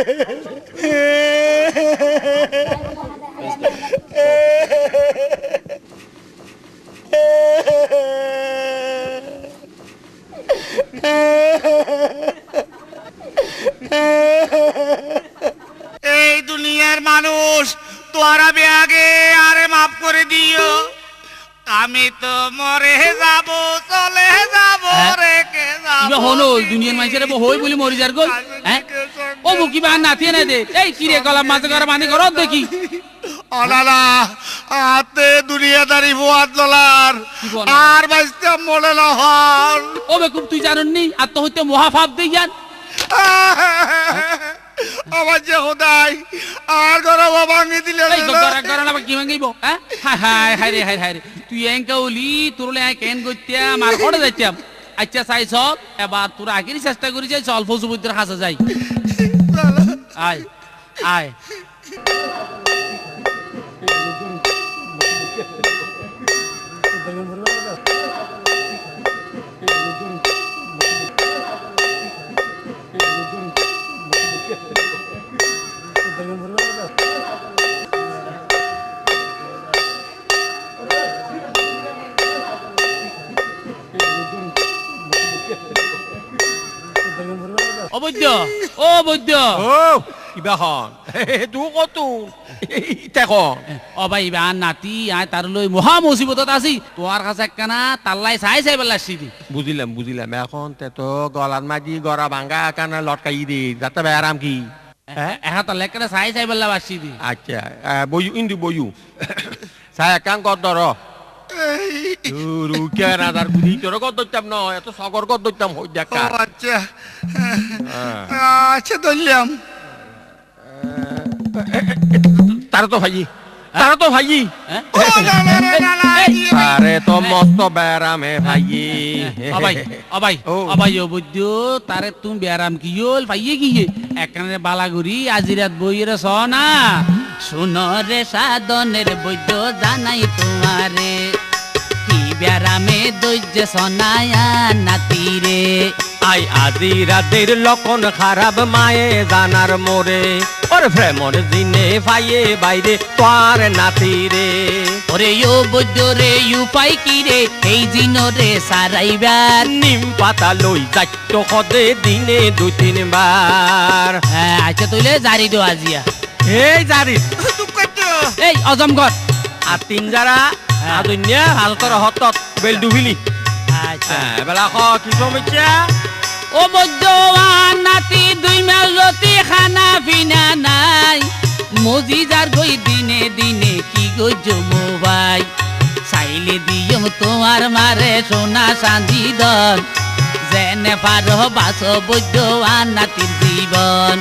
এই দুনিয়ার মানুষ তোরা আগে আরে মাফ করে দিও, আমি তো মরে যাব, চলে যাব, রেখে যাব। হলো দুনিয়ার মানুষের হই বলি মরি যার গই। হ্যাঁ ও বুকি বান নাথিয়ে না দে এই কি রে গলা মাছ করে মানে করো দেখি অনালা আতে দুনিয়াদারি বুয়াত ললার আর বাইস্তে মলে না হল। ও বেকুব তুই জানুন নি আত্মহত্যা মহাপাপ দেই জান। আমার যে খোদাই আর গরম ভাঙি দিলে এই গরা গরা না কি ভাঙিব। হ্যাঁ হায় হায় হায় রে হায় হায় রে তুই এঙ্কা ওলি তোরলে কেন গইত্যা মার পড়ে যাইতাম। আচ্ছা চাই চল এবার তোর আগেরই চেষ্টা করি যাই চল ফসুবুদ্দের হাসা যাই। আয় আয় অবৈধ ও বৈদ্য ও কিবা হন তু কত দেখুন ও ভাই বান নাতি আয় তার লই মহা মুসিবতত আছি তোর কাছে একখানা তাল্লাই চাই চাই বেলা আসছি। বুঝিলাম বুঝিলাম এখন তে তো গলার মাঝি গড়া ভাঙ্গা কানা লটকাই দি যাতে আরাম কি এখন তার লেখাটা চাই চাই বেলা আসছি দি। আচ্ছা বইউ ইন্দু বইউ চাই একান কত ধর রুকিয়া রাজার বুঝি তোর কত দইতাম ন এত সগর কত দইতাম হই দেখা। আচ্ছা আচ্ছা ধরলাম। তারা তো ভাই তারা তো ভাই আরে তো মস্ত বেড়ামে ভাই অবাই অবাই অবাই ও বুদ্ধ তারে তুমি বেড়াম কি হল ভাইয়ে কি একখানে বালাগুড়ি আজি রাত বইয়ের সনা শুনরে সাধনের বৈদ্য জানাই তোমারে কি বেড়ামে দৈর্য সনায়া নাতিরে আই আজি রাতের লক্ষণ খারাপ মায়ে জানার মোরে ওর প্রেমর দিনে ভাইয়ে বাইরে তোর নাতিরে ওরে ও বৈদ্য রে উপায় কি রে এই জিনরে সারাইবার নিম পাতা লই যাইত সদে দিনে দুই তিনবার। আচ্ছা তুইলে জারি দো আজিয়া এই জারি এই অজমগড় আর তিন যারা আদুনিয়া হালতর হতত বেল ডুবিলি। আচ্ছা বেলা কি সমস্যা ও বৈদ্যবান নাতি দুই মাস রতি খানা পিনা নাই মজি যার গই দিনে দিনে কি গইজ মোবাই চাইলে দিয়ম তোমার মারে সোনা সাঁজি দন যেনে পারো বাস বৈদ্যবান নাতির জীবন।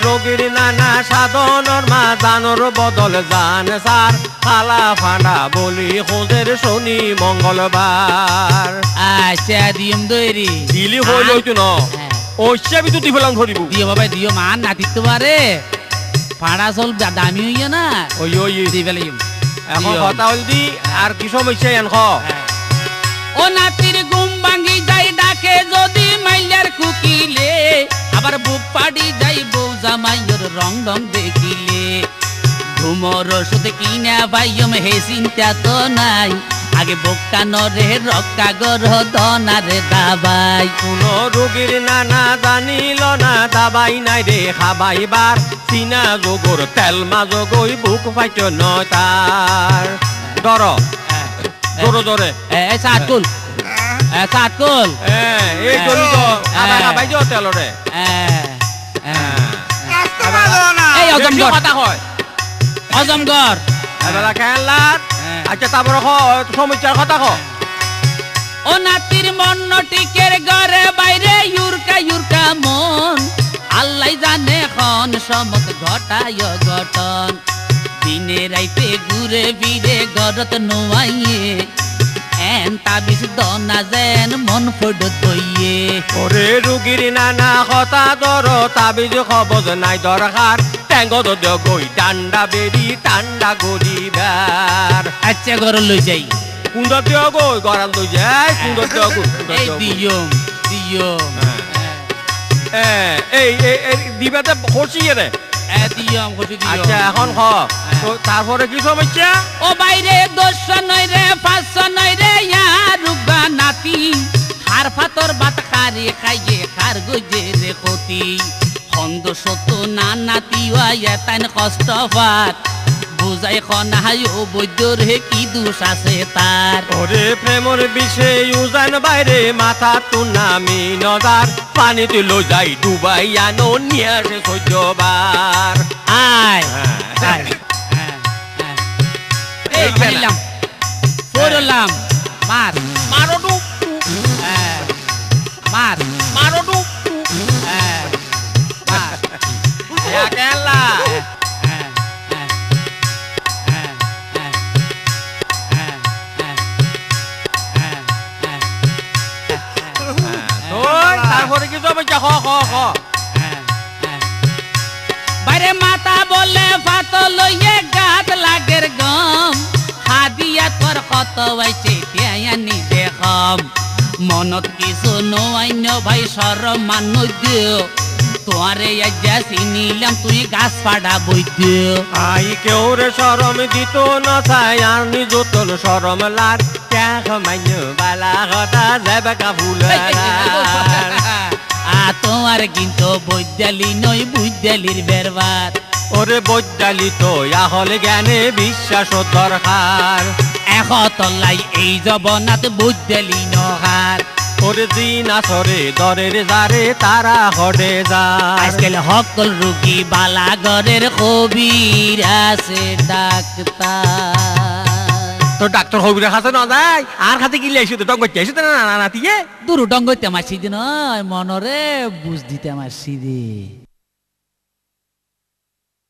রোগীর নানা সাধনের মা জানর বদল জান সার ফালা ফাঁড়া বলি খোঁজের শনি মঙ্গলবার। আচ্ছা দিয়ম দইরি দিলি হইল হইতো ন ওইসা বি তুই ফেলাম ধরিব দিও বাবা দিও মান নাতির তোমারে ফাড়া চল দামি হইয়া না ওই ওই দি ফেলাইম এখন কথা হল দি আর কি সমস্যা এন ও নাতির ঘুম ভাঙ্গি যাই ডাকে যদি মাইলার কুকিলে আবার বুক পাড়ি যাই বউ জামাইয়ের রং রং দেখিলে ঘুমর ওষুধ কিনা ভাইয়ম হে চিন্তা তো নাই আগে বোকা নরে রক্কা গর দনারে দাবাই। কোন রোগীর নানা জানিল না দাবাই নাই রে খাবাইবার চিনা যোগর তেল মাজগই বুক পাইত নয় তার দর জোরে জোরে সাতকুল সাতকুল এই জমি তো আদা খাবাই যাও তেলরে এই অজমগড় কথা হয় অজমগড় এবেলা খেলার আচ্ছা তারপর সমস্যার কথা ক ও নাতির মন টিকের ঘরে বাইরে ইউরকা ইউরকা মন আল্লাহ জানে খন সমত ঘটায় ঘটন দিনে রাইতে ঘুরে ফিরে গরত নোয়াইয়ে এন তাবিজ দনা যেন মন ফড দইয়ে ওরে রুগীর নানা কথা ধর তাবিজ খবর নাই দরকার ট্যাঙ্গত গই টান্ডা বেরি টান্ডা গরিবার। আচ্ছা ঘর লই যাই কুন্দর দিও গই গরান লই যাই কুন্দর দিও গই এই দিয়ম দিয়ম এই দিবাতে করছি রে দিয়ম কষি আচ্ছা দিয়ম এখন খ তো তারপরে কি সমস্যা ও বাইরে 200 নয় রে 500 নয় রে ইয়ার রুগা নাতি খার ফাতর ভাত খারে খাইয়ে খার গজে রে ক্ষতি হন্দ সত না নাতি ওয়া তাইন কষ্ট পাত বুঝাই খনাই ও বৈদ্যর হে কি দোষ আছে তার ওরে প্রেমর বিষে উজান বাইরে মাথা তু নামি নদার পানি তুই যাই ডুবাই আনো নিয়ে আসে সহ্যবার আয় হ্যাঁ। এই খেলাম পড়লাম মার মারো ডুব মার মারো ডুব মার কেলা ওই তারপরে কি সমস্যা খ খ খ বাইরে মাতা বলে ফাতো লইয়ে গাত লাগের গম হাদিয়া তোর কত হইছে তিয়ানি দেখম মনত কিছু নইন ভাই সর মানুষ দিও তোরে আজ্জা চিনিলাম তুই গাছ ফাড়া বৈদ্য আই কেউ রে সরম দিত না চাই আর নিজ তোর সরম লাগ ক্যাখ মাইন বালা কথা যাবে কাবুলার তোমার কিন্তু বৈদ্যালি নই বুদ্যালির বেরবার ওরে বৈদ্যালি তো হলে জ্ঞানে বিশ্বাস দরকার তলাই এই জবনাত বুদ্যালি নহার ওরে দিন আসরে দরের যারে তারা হডে যায় আজকাল সকল রুগী বালাগরের কবির আছে ডাক্তার তো ডাক্তার হবিরা কাছে না যায় আর খাতে গিলে এসে তো টক বাচ্চা এসে না না নাতিয়ে দুরু ডঙ্গইতে আমার সিদি নয় মনরে বুঝ দিতে আমার সিদি